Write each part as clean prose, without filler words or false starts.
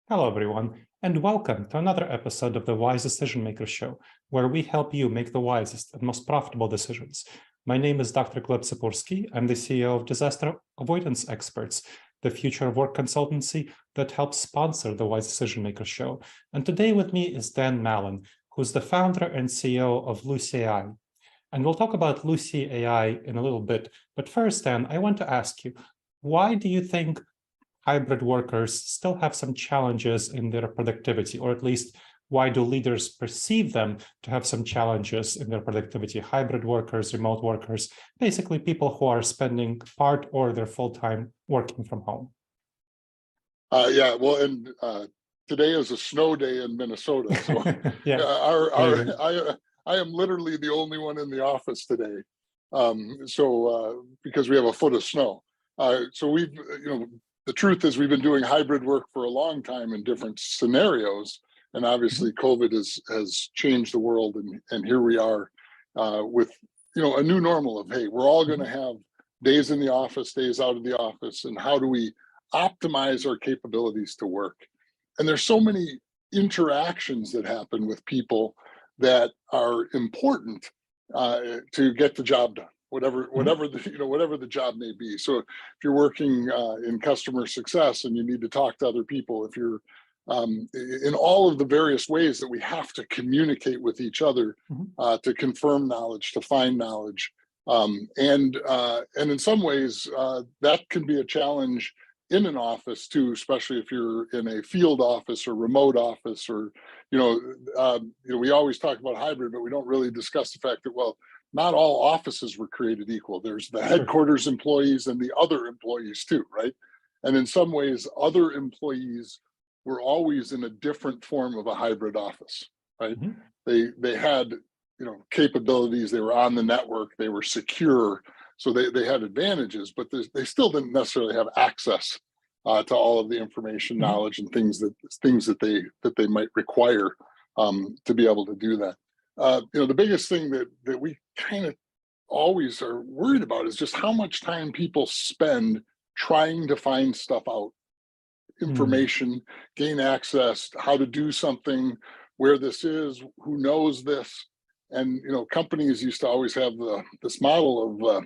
Hello, everyone, and welcome to another episode of the Wise Decision Maker Show, where we help you make the wisest and most profitable decisions. My name is Dr. Gleb Tsipursky. I'm the CEO of Disaster Avoidance Experts, the future of work consultancy that helps sponsor the Wise Decision Maker Show. And today with me is Dan Mallin, who's the founder and CEO of Lucy AI. And we'll talk about Lucy AI in a little bit. But first, Dan, I want to ask you, why do you think hybrid workers still have some challenges in their productivity, or at least why do leaders perceive them to have some challenges in their productivity? Hybrid workers, remote workers, basically people who are spending part or their full time working from home. Today is a snow day in Minnesota, so yeah, I am literally the only one in the office today, because we have a foot of snow. The truth is we've been doing hybrid work for a long time in different scenarios, and obviously COVID has changed the world, and here we are with a new normal of, hey, we're all going to have days in the office, days out of the office, and how do we optimize our capabilities to work? And there's so many interactions that happen with people that are important to get the job done, whatever the job may be. So if you're working in customer success and you need to talk to other people, if you're in all of the various ways that we have to communicate with each other to confirm knowledge, to find knowledge, and in some ways that can be a challenge in an office too, especially if you're in a field office or remote office, or we always talk about hybrid, but we don't really discuss the fact that, well, not all offices were created equal. There's the headquarters employees and the other employees too, right? And in some ways, other employees were always in a different form of a hybrid office, right? They had capabilities. They were on the network. They were secure. So they had advantages, but they still didn't necessarily have access to all of the information, knowledge, and things that they might require to be able to do that. The biggest thing that we kind of always are worried about is just how much time people spend trying to find stuff out, information, gain access, how to do something, where this is, who knows this. And companies used to always have this model of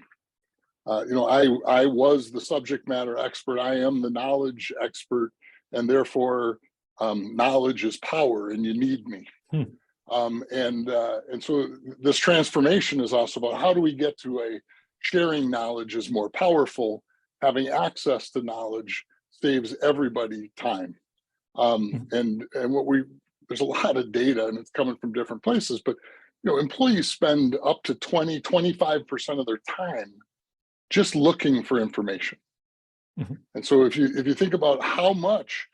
I was the subject matter expert. I am the knowledge expert, and therefore knowledge is power, and you need me. And so this transformation is also about how do we get to a sharing knowledge is more powerful. Having access to knowledge saves everybody time. And there's a lot of data, and it's coming from different places, but employees spend up to 25% of their time just looking for information. And so if you think about how much,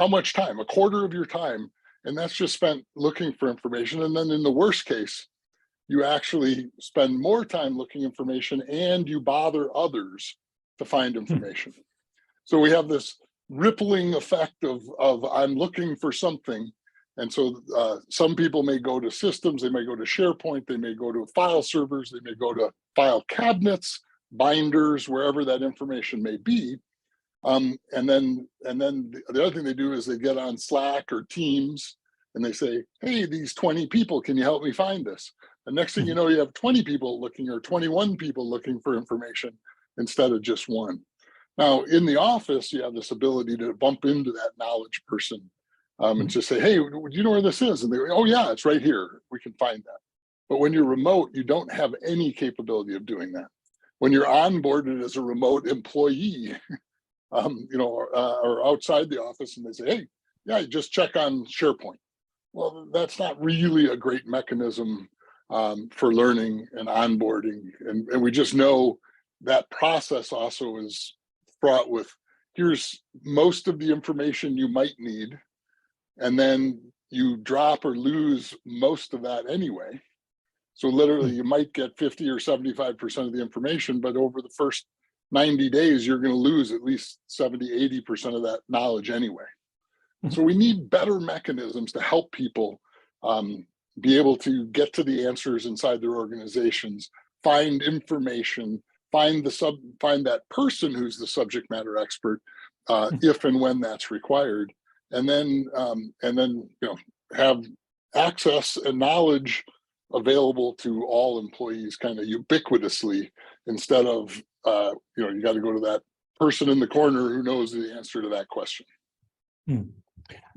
how much time, a quarter of your time, and that's just spent looking for information. And then in the worst case, you actually spend more time looking information and you bother others to find information. So we have this rippling effect of I'm looking for something. And so some people may go to systems, they may go to SharePoint, they may go to file servers, they may go to file cabinets, binders, wherever that information may be. And then the other thing they do is they get on Slack or Teams and they say, hey, these 20 people, can you help me find this? And next thing you know, you have 20 people looking, or 21 people looking for information instead of just one. Now, in the office, you have this ability to bump into that knowledge person and just say, hey, do you know where this is? And they go, oh yeah, it's right here. We can find that. But when you're remote, you don't have any capability of doing that. When you're onboarded as a remote employee, or outside the office, and they say, hey, yeah, just check on SharePoint. Well, that's not really a great mechanism for learning and onboarding. And we just know that process also is fraught with, here's most of the information you might need, and then you drop or lose most of that anyway. So literally you might get 50 or 75% of the information, but over the first 90 days, you're going to lose at least 70, 80% of that knowledge anyway. So we need better mechanisms to help people be able to get to the answers inside their organizations, find information, find that person who's the subject matter expert, if and when that's required, and then have access and knowledge available to all employees kind of ubiquitously, instead of you got to go to that person in the corner who knows the answer to that question.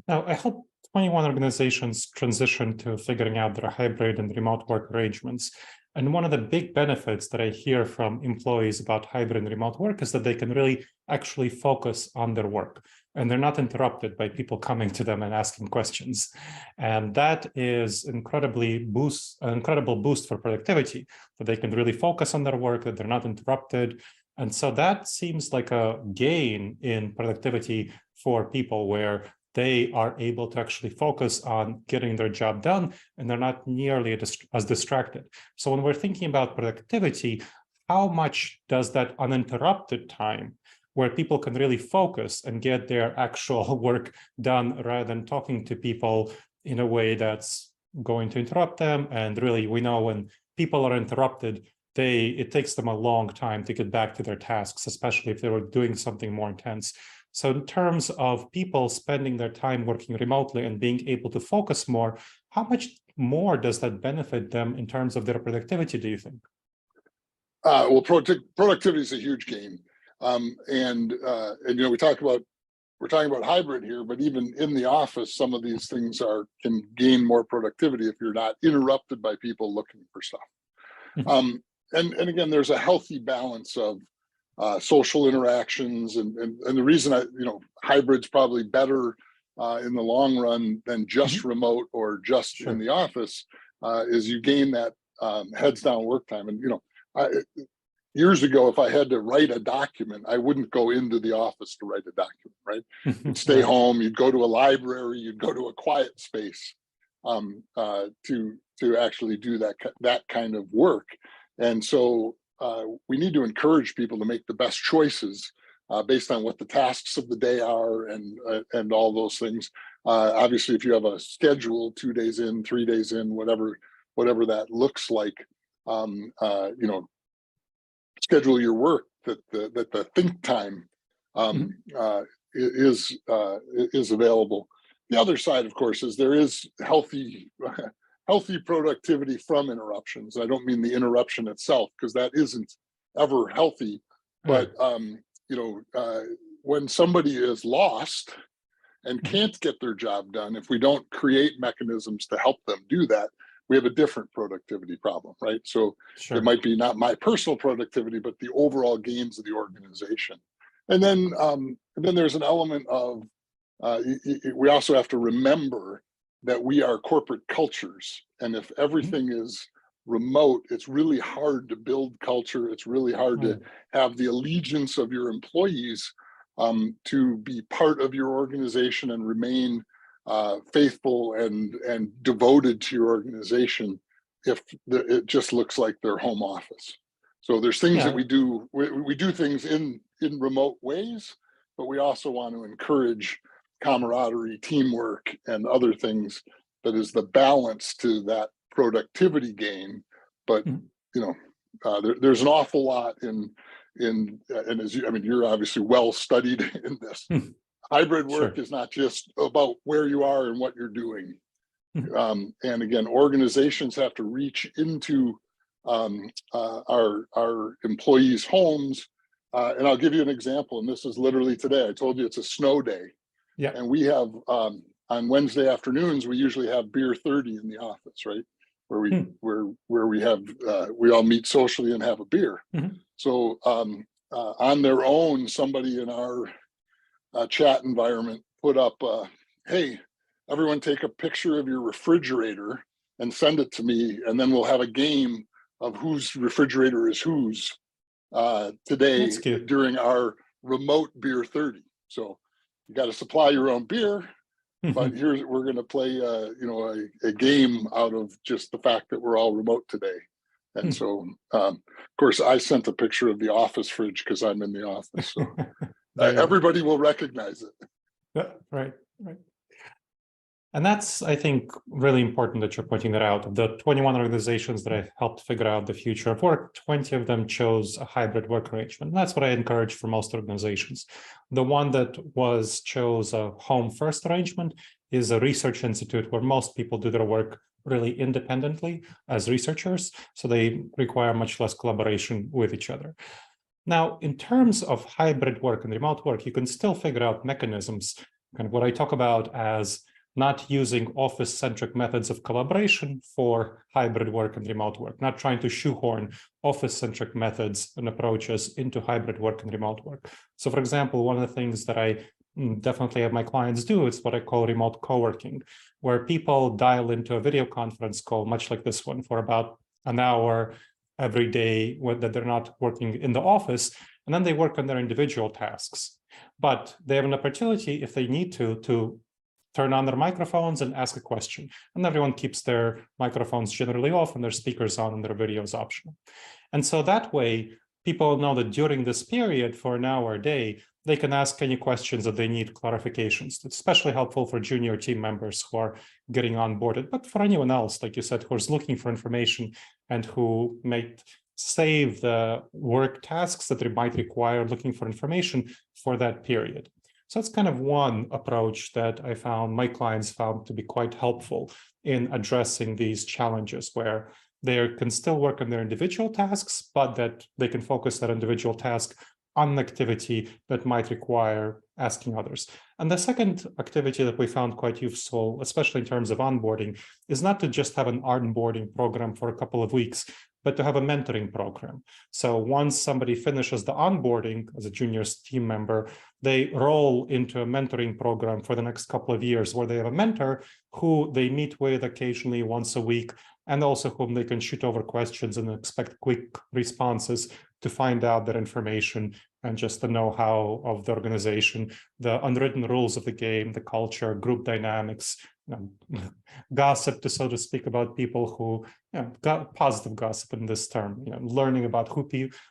Now, I help 21 organizations transition to figuring out their hybrid and remote work arrangements. And one of the big benefits that I hear from employees about hybrid and remote work is that they can really actually focus on their work, and they're not interrupted by people coming to them and asking questions. And that is an incredible boost for productivity, that they can really focus on their work, that they're not interrupted. And so that seems like a gain in productivity for people, where they are able to actually focus on getting their job done, and they're not nearly as distracted. So when we're thinking about productivity, how much does that uninterrupted time, where people can really focus and get their actual work done, rather than talking to people in a way that's going to interrupt them? And really, we know when people are interrupted, it takes them a long time to get back to their tasks, especially if they were doing something more intense. So in terms of people spending their time working remotely and being able to focus more, how much more does that benefit them in terms of their productivity, do you think? Well, productivity is a huge gain. And we're talking about hybrid here, but even in the office, some of these things can gain more productivity if you're not interrupted by people looking for stuff. And again, there's a healthy balance of social interactions, and the reason hybrid's probably better in the long run than just remote or just in the office is you gain that heads down work time. And years ago, if I had to write a document, I wouldn't go into the office to write a document, right? You'd stay home, you'd go to a library, you'd go to a quiet space to actually do that kind of work. And so we need to encourage people to make the best choices based on what the tasks of the day are, and all those things. Obviously, if you have a schedule, 2 days in, 3 days in, whatever that looks like, schedule your work that the think time is available. The other side, of course, is there is healthy productivity from interruptions. I don't mean the interruption itself, because that isn't ever healthy. But when somebody is lost and can't get their job done, if we don't create mechanisms to help them do that, we have a different productivity problem, right? So it might be not my personal productivity, but the overall gains of the organization. And then there's an element of we also have to remember that we are corporate cultures, and if everything is remote, it's really hard to build culture. It's really hard to have the allegiance of your employees to be part of your organization and remain faithful and devoted to your organization if it just looks like their home office. So there's things that we do. We do things in remote ways, but we also want to encourage camaraderie, teamwork, and other things that is the balance to that productivity gain. But there's an awful lot in and you're obviously well studied in this. Hybrid work is not just about where you are and what you're doing. And again, organizations have to reach into our employees' homes. And I'll give you an example. And this is literally today. I told you it's a snow day. Yeah. And we have on Wednesday afternoons, we usually have beer 30 in the office, right? Where we have we all meet socially and have a beer. So on their own, somebody in our chat environment put up, hey, everyone take a picture of your refrigerator and send it to me, and then we'll have a game of whose refrigerator is whose today during our remote beer 30. So you got to supply your own beer, but we're going to play a game out of just the fact that we're all remote today. And so of course I sent a picture of the office fridge because I'm in the office, so everybody will recognize it. Right. And that's, I think, really important that you're pointing that out. Of the 21 organizations that I helped figure out the future of work, 20 of them chose a hybrid work arrangement. And that's what I encourage for most organizations. The one that chose a home first arrangement is a research institute where most people do their work really independently as researchers. So they require much less collaboration with each other. Now, in terms of hybrid work and remote work, you can still figure out mechanisms, kind of what I talk about as not using office-centric methods of collaboration for hybrid work and remote work, not trying to shoehorn office-centric methods and approaches into hybrid work and remote work. So for example, one of the things that I definitely have my clients do is what I call remote co-working, where people dial into a video conference call, much like this one, for about an hour every day that they're not working in the office, and then they work on their individual tasks. But they have an opportunity, if they need to turn on their microphones and ask a question. And everyone keeps their microphones generally off and their speakers on and their videos optional. And so that way, people know that during this period for an hour a day, they can ask any questions that they need clarifications. It's especially helpful for junior team members who are getting onboarded, but for anyone else, like you said, who's looking for information and who might save the work tasks that they might require looking for information for that period. So that's kind of one approach that I found my clients found to be quite helpful in addressing these challenges where they can still work on their individual tasks, but that they can focus that individual task on an activity that might require asking others. And the second activity that we found quite useful, especially in terms of onboarding, is not to just have an onboarding program for a couple of weeks, but to have a mentoring program. So once somebody finishes the onboarding as a junior team member, they roll into a mentoring program for the next couple of years where they have a mentor who they meet with occasionally once a week, and also whom they can shoot over questions and expect quick responses to find out their information and just the know-how of the organization, the unwritten rules of the game, the culture, group dynamics, gossip, so to speak, about people who, got positive gossip in this term, learning about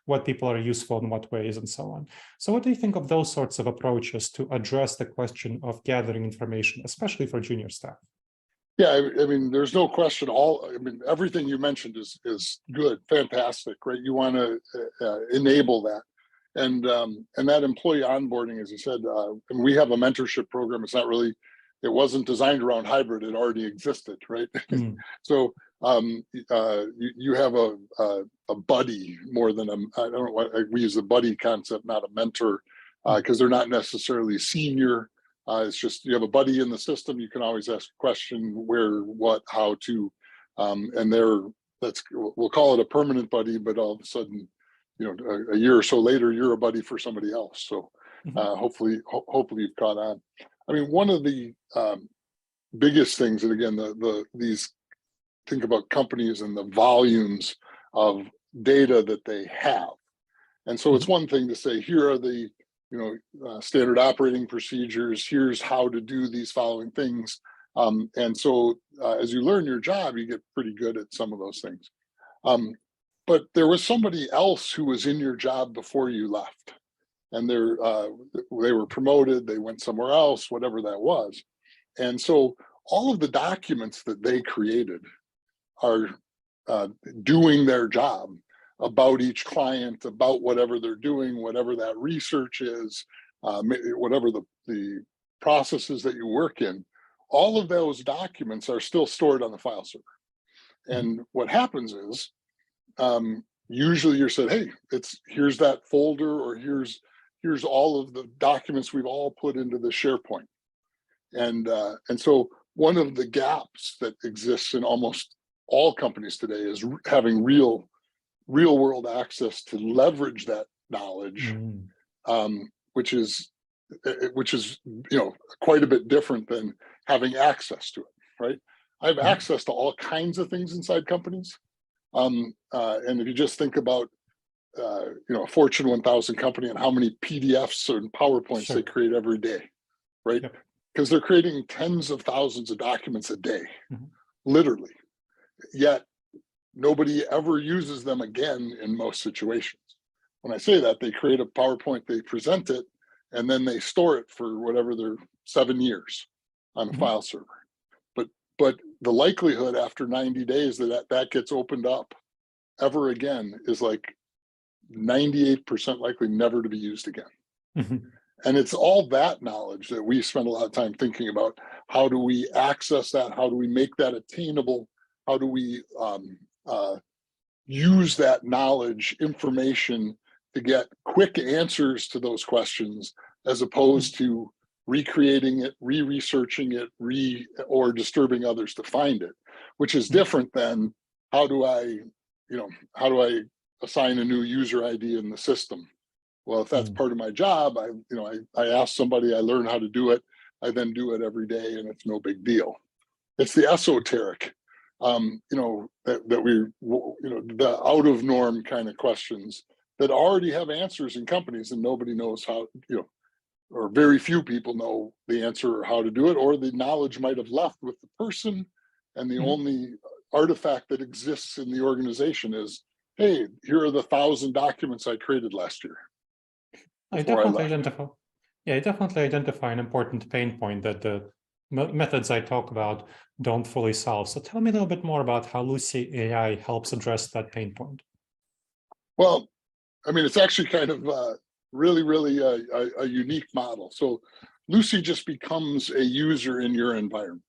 what people are useful in what ways and so on. So what do you think of those sorts of approaches to address the question of gathering information, especially for junior staff? Yeah, I mean, there's no question. Everything you mentioned is good, fantastic, right? You want to enable that, and that employee onboarding, as you said, and we have a mentorship program. It wasn't designed around hybrid; it already existed, right? Mm. So you have a buddy more than I don't know what we use the buddy concept, not a mentor, because they're not necessarily senior. It's just you have a buddy in the system. You can always ask a question, where, what, how to, and we'll call it a permanent buddy. But all of a sudden, a year or so later, you're a buddy for somebody else. So hopefully you've caught on. I mean, one of the biggest things, and again, these think about companies and the volumes of data that they have, and so it's one thing to say, here are the standard operating procedures, here's how to do these following things. And so as you learn your job, you get pretty good at some of those things. But there was somebody else who was in your job before you left, and they were promoted, they went somewhere else, whatever that was. And so all of the documents that they created are doing their job about each client, about whatever they're doing, whatever that research is, whatever the processes that you work in, all of those documents are still stored on the file server. And what happens is, usually you're said, hey, here's that folder, or here's all of the documents we've all put into the SharePoint. And so one of the gaps that exists in almost all companies today is having real world access to leverage that knowledge, which is quite a bit different than having access to it, right? I have access to all kinds of things inside companies, and if you just think about a Fortune 1000 company and how many PDFs and PowerPoints they create every day, right? Because they're creating tens of thousands of documents a day, literally, yet nobody ever uses them again in most situations. When I say that, they create a PowerPoint, they present it, and then they store it for whatever their 7 years on a file server. but the likelihood after 90 days that gets opened up ever again is like 98% likely never to be used again. Mhm. And it's all that knowledge that we spend a lot of time thinking about. How do we access that? How do we make that attainable? How do we use that knowledge, information to get quick answers to those questions, as opposed to recreating it, re-researching it, or disturbing others to find it, which is different than how do I assign a new user ID in the system? Well, if that's part of my job, I ask somebody, I learn how to do it, I then do it every day, and it's no big deal. It's the esoteric, that we, the out of norm kind of questions that already have answers in companies, and nobody knows how, or very few people know the answer or how to do it, or the knowledge might have left with the person, and the only artifact that exists in the organization is, hey, here are the 1,000 documents I created last year. I definitely identify an important pain point that the methods I talk about don't fully solve. So tell me a little bit more about how Lucy AI helps address that pain point. Well, I mean, it's actually kind of really a unique model. So Lucy just becomes a user in your environment.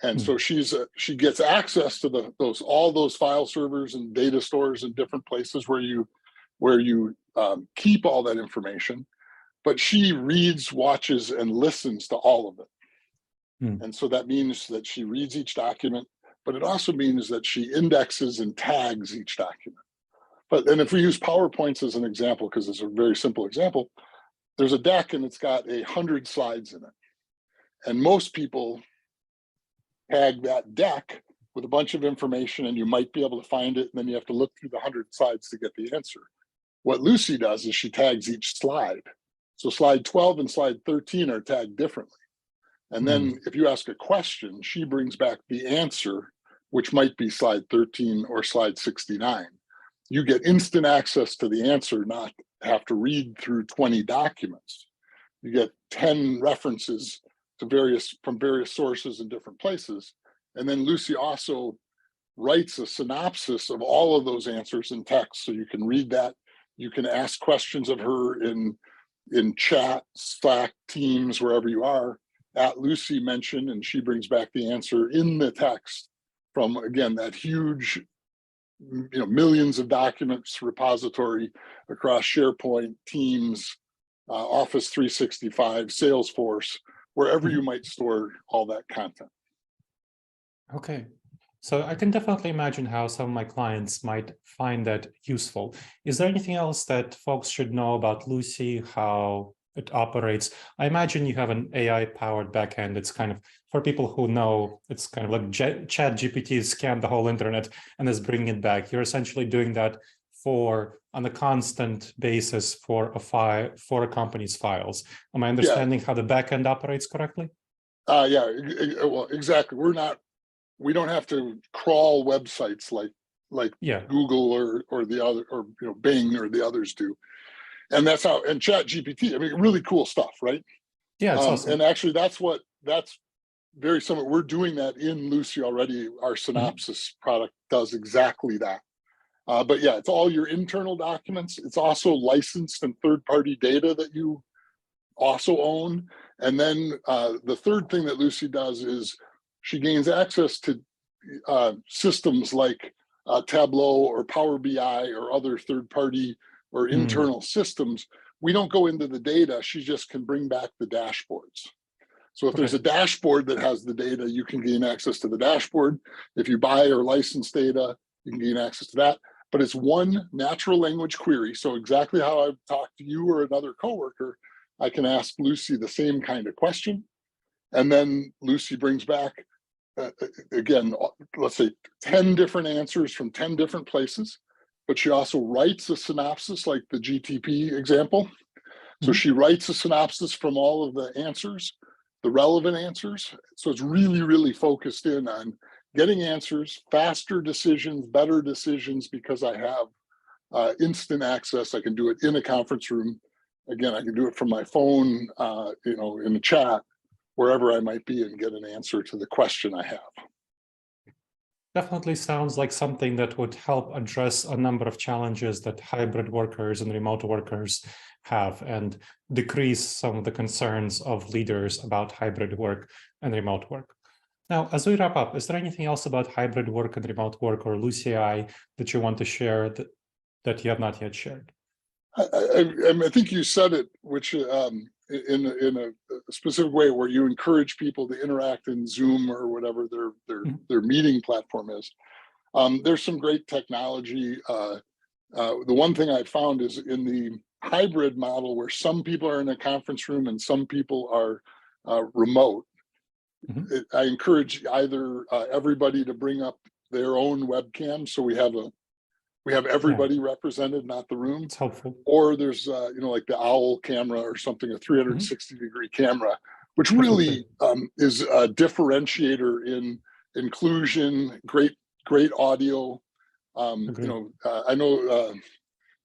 And so she gets access to all those file servers and data stores in different places where you keep all that information, but she reads, watches, and listens to all of it. And so that means that she reads each document, but it also means that she indexes and tags each document. And if we use PowerPoints as an example, because it's a very simple example, there's a deck and it's got 100 slides in it. And most people tag that deck with a bunch of information, and you might be able to find it, and then you have to look through the 100 slides to get the answer. What Lucy does is she tags each slide. So slide 12 and slide 13 are tagged differently. And then if you ask a question, she brings back the answer, which might be slide 13 or slide 69. You get instant access to the answer, not have to read through 20 documents. You get 10 references to from various sources in different places. And then Lucy also writes a synopsis of all of those answers in text, so you can read that. You can ask questions of her in chat, Slack, Teams, wherever you are, at Lucy mention, and she brings back the answer in the text from, again, that huge, millions of documents repository across SharePoint, Teams, Office 365, Salesforce, wherever you might store all that content. Okay. So I can definitely imagine how some of my clients might find that useful. Is there anything else that folks should know about Lucy, how it operates? I imagine you have an AI-powered backend. It's kind of, for people who know, it's kind of like ChatGPT scanned the whole internet and is bringing it back. You're essentially doing that on a constant basis for a company's files. Am I understanding how the backend operates correctly? Yeah, well, exactly. We don't have to crawl websites like Google or the other, or Bing or the others do. And that's how, and ChatGPT, I mean, really cool stuff, right? Yeah, it's awesome. And actually that's very similar. We're doing that in Lucy already. Our Synopsis product does exactly that. But yeah, it's all your internal documents. It's also licensed and third-party data that you also own. And then the third thing that Lucy does is she gains access to systems like Tableau or Power BI or other third-party or internal systems. We don't go into the data. She just can bring back the dashboards. So if there's a dashboard that has the data, you can gain access to the dashboard. If you buy or license data, you can gain access to that. But it's one natural language query. So exactly how I've talked to you or another coworker, I can ask Lucy the same kind of question. And then Lucy brings back, again, let's say 10 different answers from 10 different places. But she also writes a synopsis, like the GTP example. So she writes a synopsis from all of the answers, the relevant answers. So it's really, really focused in on getting answers, faster decisions, better decisions, because I have instant access. I can do it in a conference room. Again, I can do it from my phone, in the chat, wherever I might be, and get an answer to the question I have. Definitely sounds like something that would help address a number of challenges that hybrid workers and remote workers have and decrease some of the concerns of leaders about hybrid work and remote work. Now, as we wrap up, is there anything else about hybrid work and remote work or LUCI that you want to share that you have not yet shared? I think you said it, which in a specific way, where you encourage people to interact in Zoom or whatever their meeting platform is. There's some great technology. The one thing I found is in the hybrid model, where some people are in a conference room and some people are remote. I encourage either everybody to bring up their own webcam, so we have everybody represented, not the room. It's helpful. Or there's like the owl camera or something, a 360-degree camera, which really is a differentiator in inclusion, great audio. I know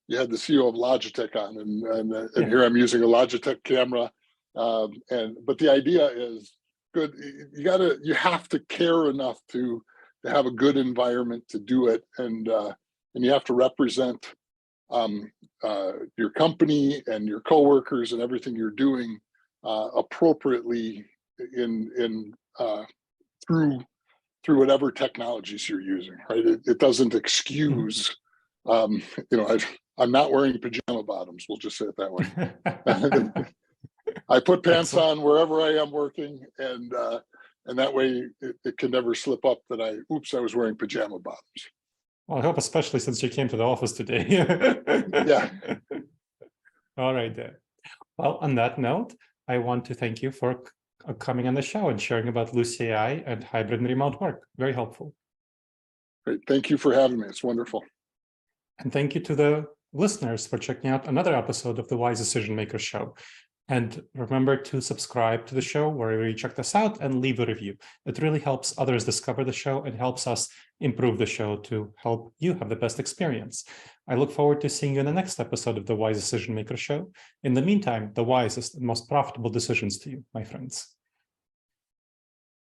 you had the CEO of Logitech on, and here I'm using a Logitech camera. But the idea is good. You have to care enough to have a good environment to do it, and you have to represent your company and your coworkers and everything you're doing appropriately through whatever technologies you're using. Right? It doesn't excuse. I'm not wearing pajama bottoms. We'll just say it that way. I put pants on wherever I am working, and that way it can never slip up that I was wearing pajama bottoms. Well, I hope especially since you came to the office today. Yeah. All right, then. Well, on that note, I want to thank you for coming on the show and sharing about LUCI and hybrid and remote work. Very helpful. Great. Thank you for having me. It's wonderful. And thank you to the listeners for checking out another episode of the Wise Decision Maker Show. And remember to subscribe to the show wherever you check this out and leave a review. It really helps others discover the show and helps us improve the show to help you have the best experience. I look forward to seeing you in the next episode of the Wise Decision Maker Show. In the meantime, the wisest and most profitable decisions to you, my friends.